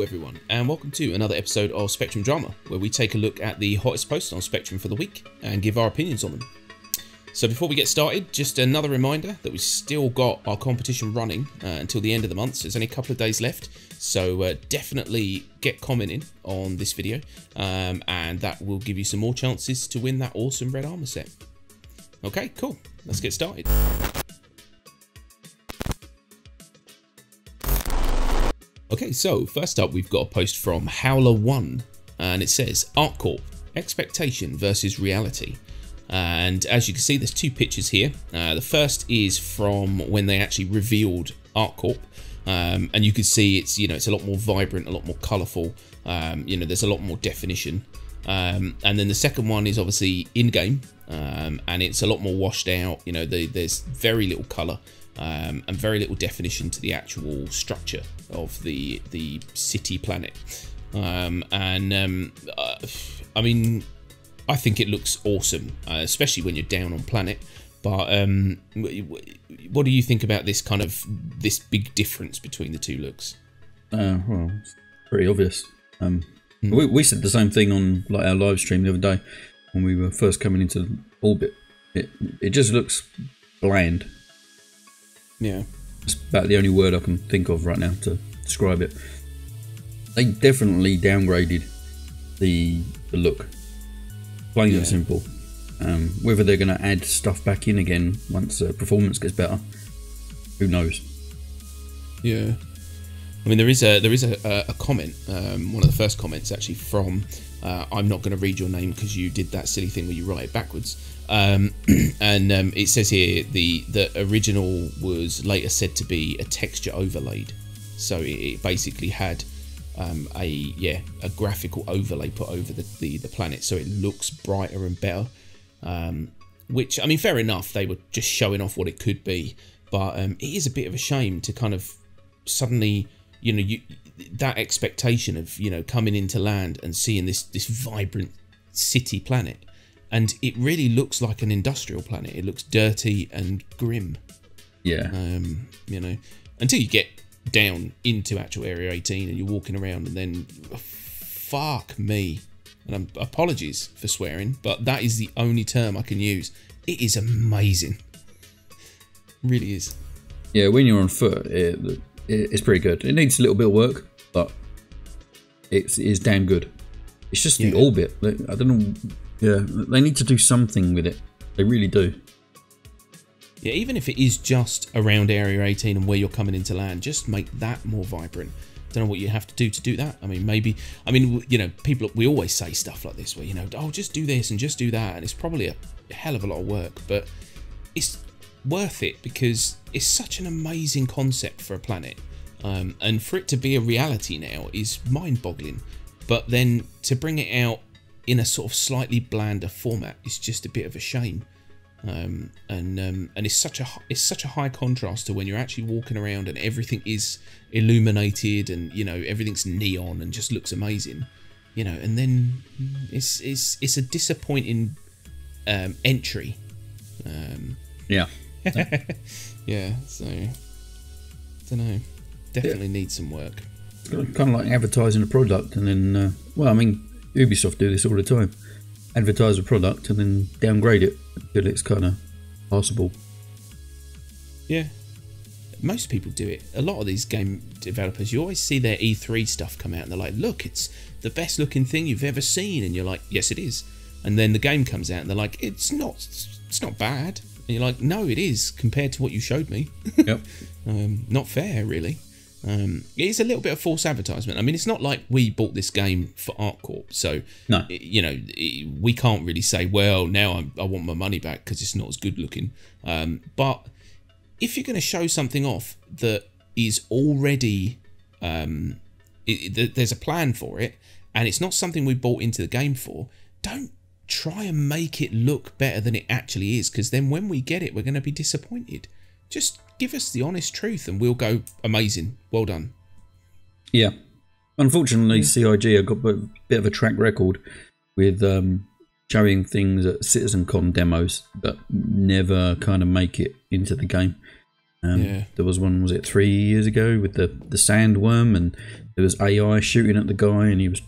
Hello everyone, and welcome to another episode of Spectrum Drama, where we take a look at the hottest posts on Spectrum for the week and give our opinions on them. So before we get started, just another reminder that we've still got our competition running until the end of the month, so there's only a couple of days left, so definitely get commenting on this video, and that will give you some more chances to win that awesome red armor set. Okay, cool, let's get started. Okay, so first up we've got a post from Howler1, and it says Arc Corp, expectation versus reality. And as you can see, there's two pictures here. The first is from when they actually revealed Arc Corp, and you can see it's it's a lot more vibrant, a lot more colourful. There's a lot more definition. And then the second one is obviously in-game, and it's a lot more washed out. There's very little colour. And very little definition to the actual structure of the city planet. I mean, I think it looks awesome, especially when you're down on planet. But what do you think about this this big difference between the two looks? Well, it's pretty obvious. We said the same thing on our live stream the other day when we were first coming into orbit. It just looks bland. Yeah, it's about the only word I can think of right now to describe it. They definitely downgraded the look, plain and simple. Whether they're going to add stuff back in again once performance gets better, who knows? Yeah, I mean there is a comment, one of the first comments actually from I'm not going to read your name because you did that silly thing where you write it backwards. It says here the original was later said to be a texture overlaid, so it basically had a graphical overlay put over the planet, so it looks brighter and better. Which, I mean, fair enough, they were just showing off what it could be, but it is a bit of a shame to kind of suddenly that expectation of coming into land and seeing this vibrant city planet. And it really looks like an industrial planet. It looks dirty and grim. Yeah. Until you get down into actual Area 18 and you're walking around, and then, fuck me. And apologies for swearing, but that is the only term I can use. It is amazing. It really is. Yeah, when you're on foot, it's pretty good. It needs a little bit of work, but it is damn good. It's just the orbit. I don't know. Yeah, they need to do something with it. They really do. Yeah, even if it is just around Area 18 and where you're coming into land, just make that more vibrant. Don't know what you have to do that. I mean, people, we always say stuff like this where, oh, just do this and just do that. And it's probably a hell of a lot of work, but it's worth it because it's such an amazing concept for a planet. And for it to be a reality now is mind-boggling. But then to bring it out in a sort of slightly blander format is just a bit of a shame, and it's such a high contrast to when you're actually walking around and everything is illuminated and everything's neon and just looks amazing, and then it's a disappointing entry. Yeah. Yeah, so I don't know, definitely needs some work. It's kind of like advertising a product and then Ubisoft do this all the time. Advertise a product and then downgrade it until it's kind of passable. Yeah. Most people do it. A lot of these game developers, you always see their E3 stuff come out and they're like, look, it's the best looking thing you've ever seen. And you're like, yes, it is. And then the game comes out and they're like, it's not bad. And you're like, no, it is compared to what you showed me. Yep. Not fair, really. It is a little bit of false advertisement. I mean, it's not like we bought this game for Arc Corp, so no. We can't really say, well, now I want my money back because it's not as good looking. But if you're going to show something off that is already there's a plan for it, and it's not something we bought into the game for, don't try and make it look better than it actually is, because then when we get it, we're going to be disappointed. Just give us the honest truth and we'll go, amazing, well done. Yeah. Unfortunately, CIG have got a bit of a track record with showing things at CitizenCon demos that never kind of make it into the game. There was one, was it 3 years ago, with the sandworm, and there was AI shooting at the guy, and he was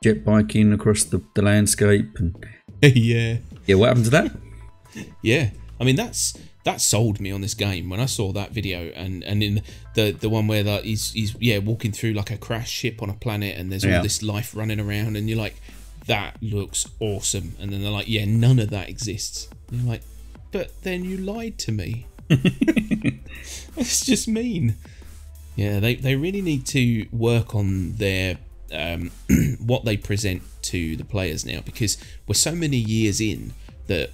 jet biking across the landscape. And yeah, what happened to that? Yeah, I mean that sold me on this game when I saw that video, and in the one where that he's walking through like a crashed ship on a planet, and there's all this life running around, and you're like, that looks awesome, and then they're like, yeah, none of that exists. And you're like, but then you lied to me. It's just mean. Yeah, they really need to work on their what they present to the players now, because we're so many years in that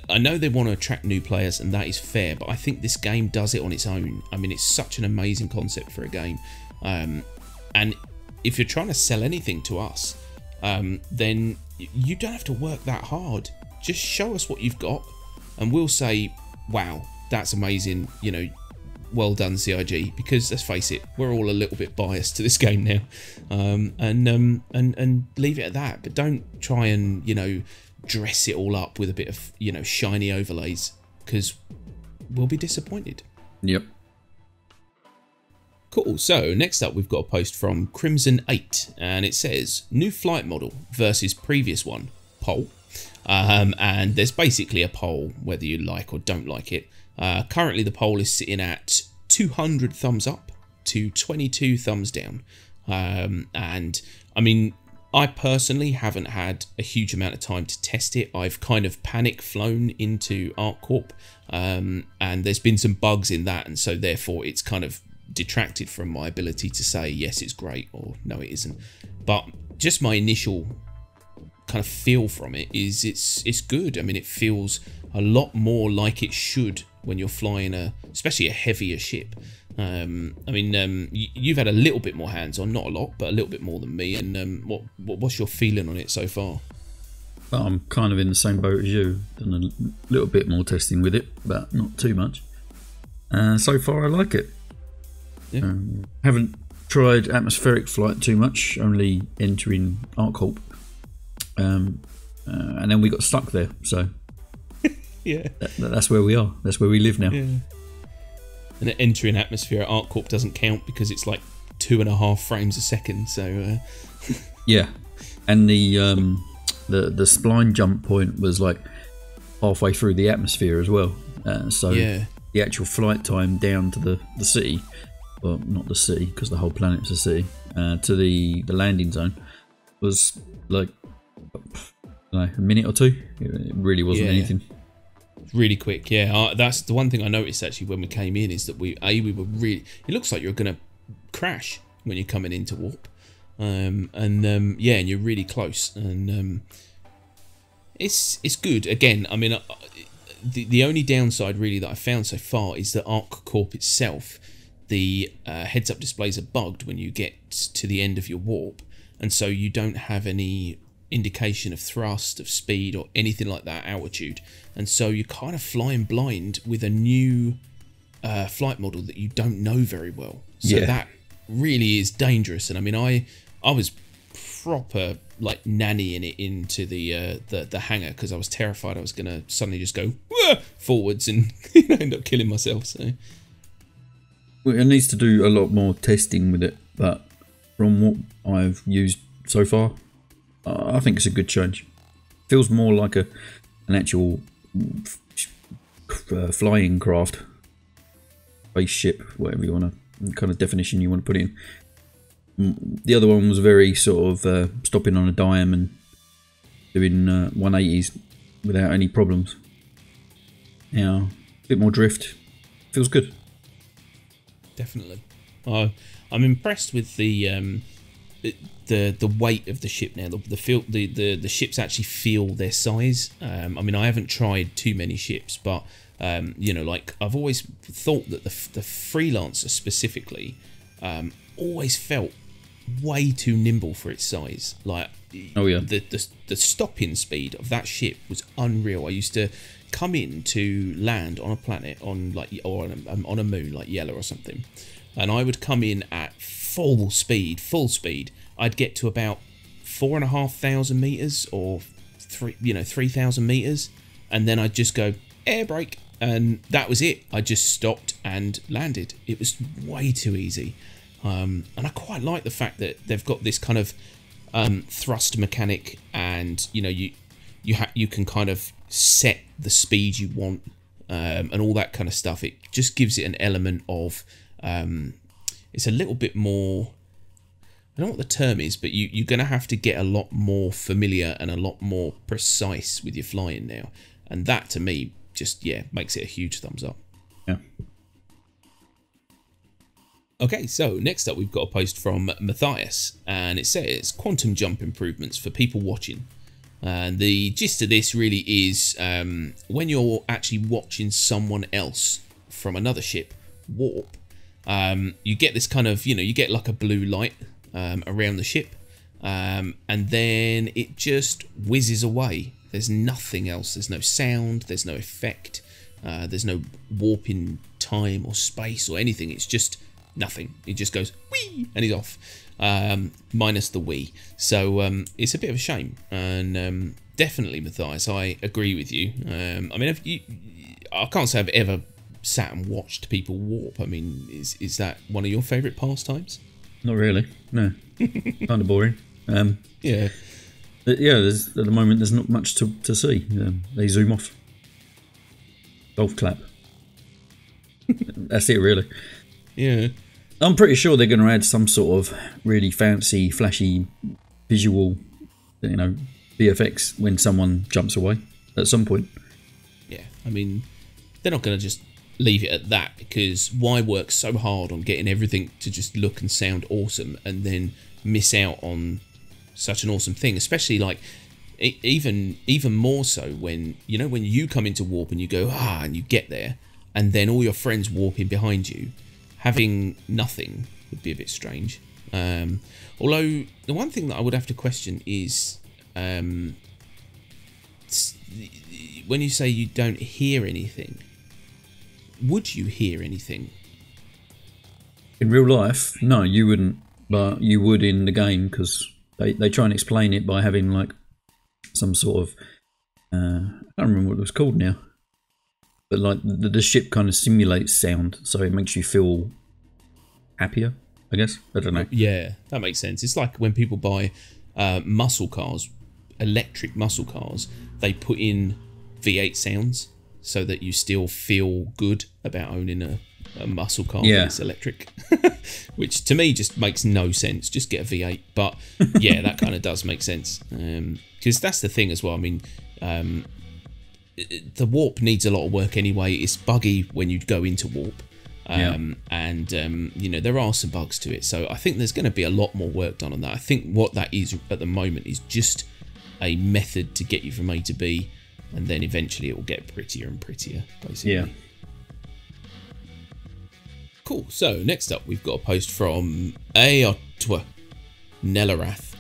I know they want to attract new players, and that is fair, but I think this game does it on its own. I mean, it's such an amazing concept for a game, and if you're trying to sell anything to us, then you don't have to work that hard. Just show us what you've got, and we'll say, wow, that's amazing, you know, well done, CIG, because let's face it, we're all a little bit biased to this game now, and leave it at that. But don't try and, you know, dress it all up with a bit of, you know, shiny overlays, because we'll be disappointed. Yep. Cool. So next up, we've got a post from Crimson 8, and it says new flight model versus previous one poll, and there's basically a poll whether you like or don't like it. Currently the poll is sitting at 200 thumbs up to 22 thumbs down, and I mean, I personally haven't had a huge amount of time to test it. I've kind of panic flown into Arc Corp, and there's been some bugs in that, and so therefore it's kind of detracted from my ability to say yes, it's great, or no, it isn't. But just my initial kind of feel from it is it's good. I mean, it feels a lot more like it should when you're flying especially a heavier ship. I mean, you've had a little bit more hands-on, not a lot, but a little bit more than me. And what's your feeling on it so far? Well, I'm kind of in the same boat as you. Done a little bit more testing with it, but not too much. So far, I like it. Yeah. Haven't tried atmospheric flight too much, only entering Arc Corp. And then we got stuck there, so yeah, that's where we are. That's where we live now. Yeah. And entering atmosphere at Arc Corp doesn't count because it's like 2.5 frames a second. So yeah, and the spline jump point was like halfway through the atmosphere as well. So yeah, the actual flight time down to the city, well, not the city because the whole planet's a city, to the landing zone was like, I don't know, a minute or two. It really wasn't anything. Really quick, yeah. That's the one thing I noticed actually when we came in, is that we were really. It looks like you're going to crash when you're coming into warp, and you're really close, and it's good. Again, I mean, the only downside really that I found so far is that Arc Corp itself, the heads-up displays are bugged when you get to the end of your warp, and so you don't have any indication of thrust, of speed, or anything like that, altitude, and so you're kind of flying blind with a new flight model that you don't know very well. So that really is dangerous. And I mean, I was proper like nannying it into the hangar because I was terrified I was gonna suddenly just go forwards and end up killing myself. So well, it needs to do a lot more testing with it, but from what I've used so far, I think it's a good change. Feels more like an actual flying craft, spaceship, whatever you want to, kind of definition you want to put in. The other one was very sort of stopping on a dime and doing 180s without any problems. Now, a bit more drift. Feels good. Definitely. I'm impressed with the weight of the ship now. The ships actually feel their size. I mean, I haven't tried too many ships, but you know, like I've always thought that the Freelancer specifically always felt way too nimble for its size. Like, oh yeah, the stopping speed of that ship was unreal. I used to come in to land on a planet on on a moon like Yellow or something, and I would come in at full speed. I'd get to about 4,500 meters or 3,000 meters, and then I'd just go air brake, and that was it. I just stopped and landed. It was way too easy. And I quite like the fact that they've got this kind of thrust mechanic, and you can kind of set the speed you want, and all that kind of stuff. It just gives it an element of it's a little bit more, I don't know what the term is, but you're going to have to get a lot more familiar and a lot more precise with your flying now, and that to me just makes it a huge thumbs up. Yeah. Okay, so next up we've got a post from Matthias, and it says quantum jump improvements for people watching. And the gist of this really is when you're actually watching someone else from another ship warp, you get this kind of, you get like a blue light around the ship, and then it just whizzes away. There's nothing else. There's no sound, there's no effect, there's no warp in time or space or anything. It's just nothing. It just goes whee and he's off, minus the wee. So it's a bit of a shame, and definitely, Matthias, I agree with you. I mean, I can't say I've ever sat and watched people warp. I mean, is that one of your favourite pastimes? Not really, no. Kind of boring. Yeah. At the moment there's not much to see. They zoom off. Golf clap. That's it, really. Yeah. I'm pretty sure they're going to add some sort of really fancy, flashy, visual, VFX when someone jumps away at some point. Yeah, I mean, they're not going to just leave it at that, because why work so hard on getting everything to just look and sound awesome and then miss out on such an awesome thing, especially like even more so when you come into warp and you go and you get there, and then all your friends warping behind you. Having nothing would be a bit strange. Although the one thing that I would have to question is when you say you don't hear anything, would you hear anything? In real life, no, you wouldn't, but you would in the game, because they try and explain it by having like some sort of I can't remember what it was called now. But like the ship kind of simulates sound, so it makes you feel happier, I guess. I don't know. Yeah, that makes sense. It's like when people buy muscle cars, electric muscle cars, they put in V8 sounds so that you still feel good about owning a muscle car that's electric. Which to me just makes no sense. Just get a V8. But yeah, that kind of does make sense. Because that's the thing as well. I mean, the warp needs a lot of work anyway. It's buggy when you go into warp, and there are some bugs to it, so I think there's going to be a lot more work done on that. I think what that is at the moment is just a method to get you from A to B, and then eventually it will get prettier and prettier, basically. Yeah. Cool. So next up we've got a post from Aotwa Nelarath.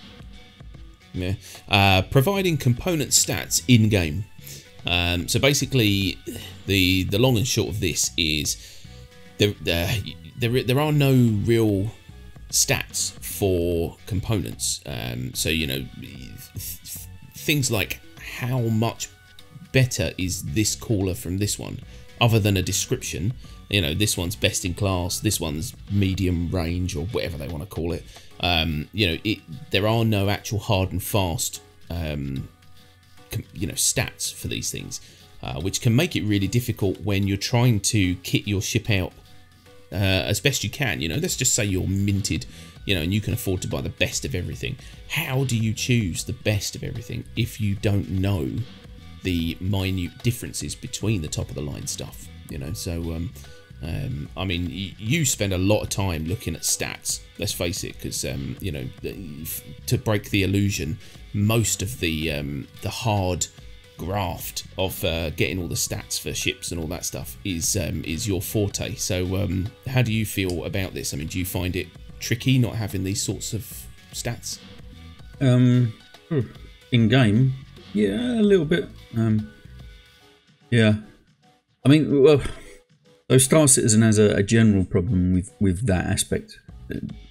Providing component stats in game. So basically, the long and short of this is there are no real stats for components. So things like how much better is this cooler from this one, other than a description. This one's best in class, this one's medium range, or whatever they want to call it. There are no actual hard and fast stats for these things, which can make it really difficult when you're trying to kit your ship out as best you can. Let's just say you're minted, and you can afford to buy the best of everything. How do you choose the best of everything if you don't know the minute differences between the top of the line stuff? So I mean, you spend a lot of time looking at stats, let's face it, because to break the illusion, most of the hard graft of getting all the stats for ships and all that stuff is your forte. So how do you feel about this? I mean, do you find it tricky not having these sorts of stats? In game, yeah, a little bit. Yeah, I mean, well, so Star Citizen has a general problem with that aspect.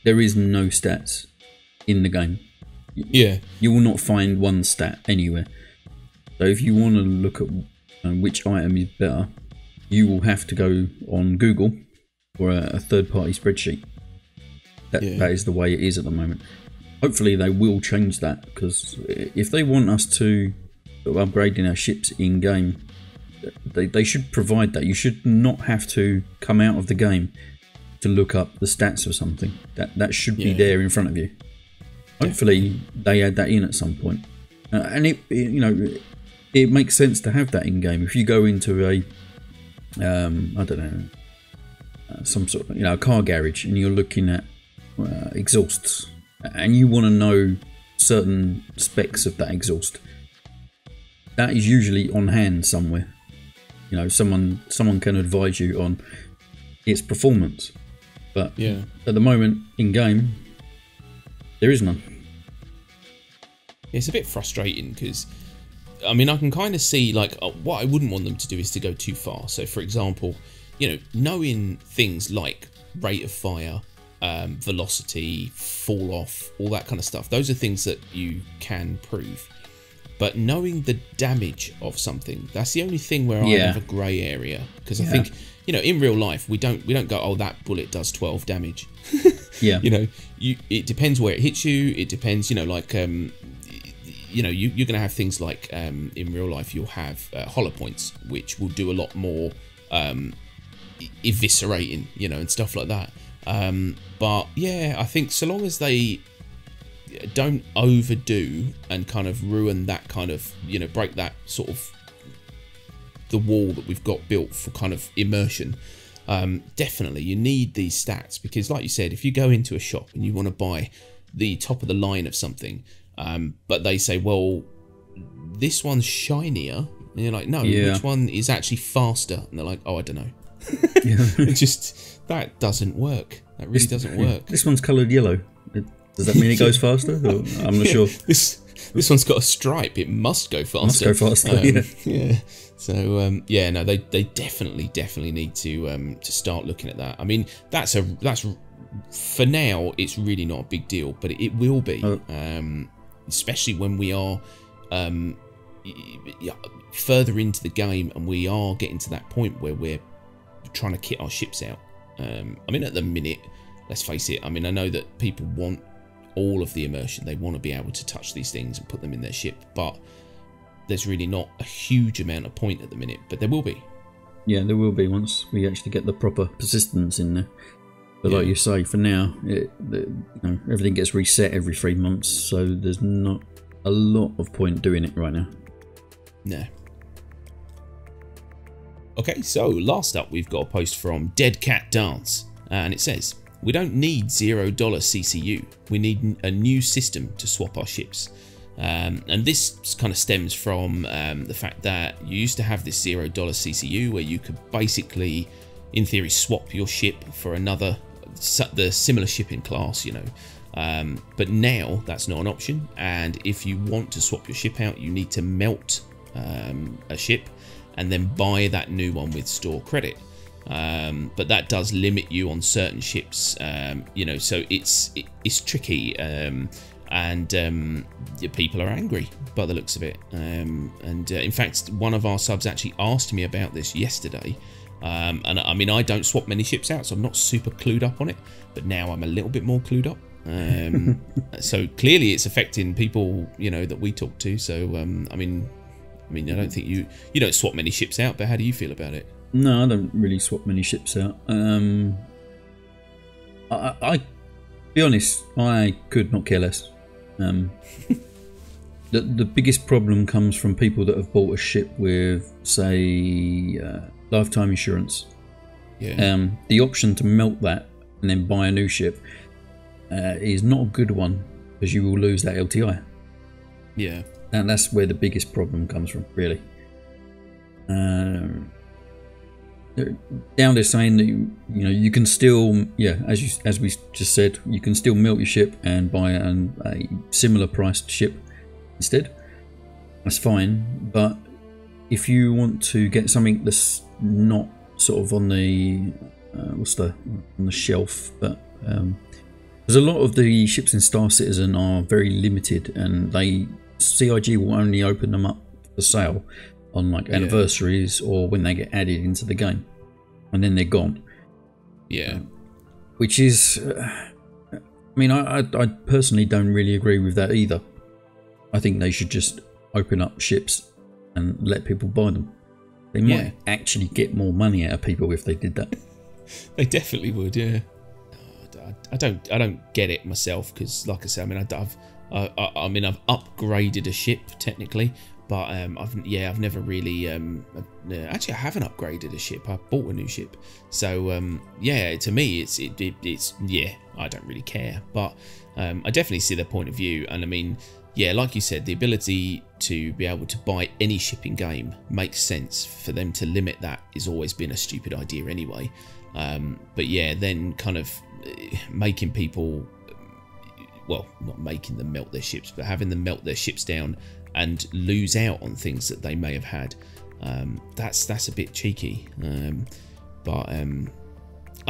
There is no stats in the game. Yeah, you will not find one stat anywhere. So if you want to look at which item is better, you will have to go on Google or a third-party spreadsheet. That is the way it is at the moment. Hopefully they will change that, because if they want us to sort of upgrading our ships in game, they should provide that. You should not have to come out of the game to look up the stats or something. That should be there in front of you. Hopefully they add that in at some point. And it makes sense to have that in game. If you go into a I don't know, some sort of a car garage, and you're looking at exhausts, and you want to know certain specs of that exhaust, that is usually on hand somewhere. Someone can advise you on its performance, but at the moment in game there is none. It's a bit frustrating, because I mean, I can kind of see, like, what I wouldn't want them to do is to go too far. So, for example, knowing things like rate of fire, velocity, fall off, all that kind of stuff, those are things that you can prove. But knowing the damage of something, that's the only thing where I have a grey area. Because I think, in real life, we don't go, oh, that bullet does 12 damage. It depends where it hits you. It depends, you're going to have things like, in real life, you'll have hollow points, which will do a lot more eviscerating, and stuff like that. But yeah, I think so long as they don't overdo and kind of ruin that kind of, break that sort of the wall that we've got built for kind of immersion. Definitely you need these stats, because like you said, if you go into a shop and you want to buy the top of the line of something, but they say, well, this one's shinier, and you're like, no, which one is actually faster? And they're like, oh, I don't know. It just, that doesn't work. That really doesn't work. This one's coloured yellow. Does that mean it goes faster? Or, I'm not sure. This one's got a stripe. It must go faster. Yeah. So no, they definitely need to start looking at that. I mean, that's for now, it's really not a big deal, but it will be, especially when we are further into the game and we are getting to that point where we're trying to kit our ships out. I mean, at the minute, let's face it, I mean, I know that people want all of the immersion. They want to be able to touch these things and put them in their ship, but there's really not a huge amount of point at the minute, but there will be. Yeah, there will be once we actually get the proper persistence in there. But like you say, for now, everything gets reset every 3 months, so there's not a lot of point doing it right now. No. Okay, so last up, we've got a post from Dead Cat Dance, and it says, we don't need $0 CCU. We need a new system to swap our ships. And this kind of stems from the fact that you used to have this $0 CCU where you could basically, in theory, swap your ship for the similar shipping class, but now that's not an option. And if you want to swap your ship out, you need to melt a ship and then buy that new one with store credit. But that does limit you on certain ships, so it's tricky, and people are angry by the looks of it. In fact, one of our subs actually asked me about this yesterday, and I mean, I don't swap many ships out, so I'm not super clued up on it, but now I'm a little bit more clued up. So clearly it's affecting people, that we talk to. So I mean, I don't think you don't swap many ships out, but how do you feel about it? No, I don't really swap many ships out. I be honest, I could not care less. The biggest problem comes from people that have bought a ship with, say, lifetime insurance. Yeah. The option to melt that and then buy a new ship is not a good one, because you will lose that LTI. Yeah. And that's where the biggest problem comes from, really. Down there saying that you can still, as we just said, you can still melt your ship and buy a similar priced ship instead. That's fine, but if you want to get something that's not sort of on the on the shelf, but because a lot of the ships in Star Citizen are very limited, and CIG will only open them up for sale on like anniversaries or when they get added into the game, and then they're gone. Yeah. Which is, I mean, I personally don't really agree with that either. I think they should just open up ships and let people buy them. They might actually get more money out of people if they did that. They definitely would, yeah. I don't get it myself because, like I said, I mean, I've upgraded a ship technically, but I've never really actually I haven't upgraded a ship. I bought a new ship, so to me it's I don't really care, but I definitely see their point of view, and I mean, yeah, like you said, the ability to be able to buy any ship in game makes sense. For them to limit that has always been a stupid idea anyway. But yeah, then kind of making people, well, not making them melt their ships, but having them melt their ships down and lose out on things that they may have had. That's a bit cheeky. I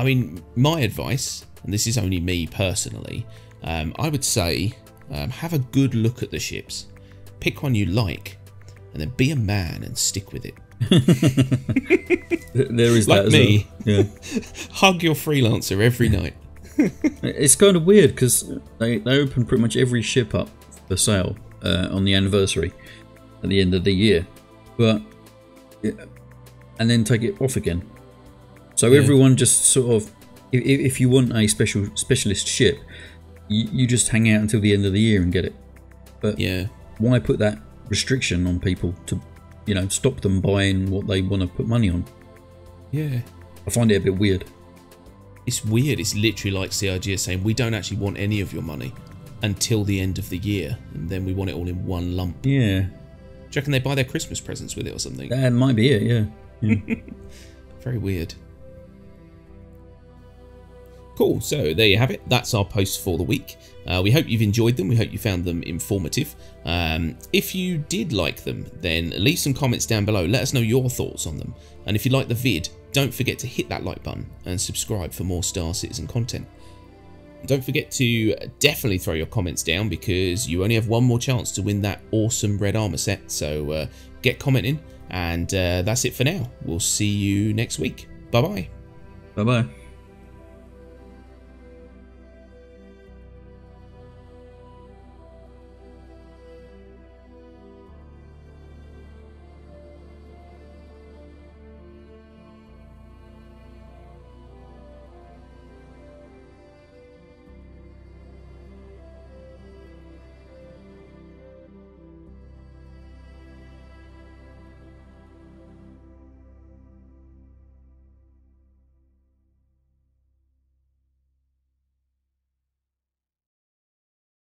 mean, my advice, and this is only me personally, I would say have a good look at the ships, pick one you like, and then be a man and stick with it. There is like that me. Well. Yeah. Hug your freelancer every night. It's kind of weird because they open pretty much every ship up for sale on the anniversary at the end of the year, and then take it off again. So everyone just sort of, if you want a specialist ship, you just hang out until the end of the year and get it. But why put that restriction on people to, stop them buying what they want to put money on? Yeah. I find it a bit weird. It's weird. It's literally like CIG is saying, we don't actually want any of your money until the end of the year, and then we want it all in one lump. Yeah. Do you reckon they buy their Christmas presents with it or something? That might be it, yeah. Very weird. Cool, so there you have it. That's our posts for the week. We hope you've enjoyed them. We hope you found them informative. If you did like them, then leave some comments down below. Let us know your thoughts on them. And if you like the vid, don't forget to hit that like button and subscribe for more Star Citizen content. Don't forget to definitely throw your comments down, because you only have one more chance to win that awesome red armor set. So get commenting, and that's it for now. We'll see you next week. Bye-bye. Bye-bye.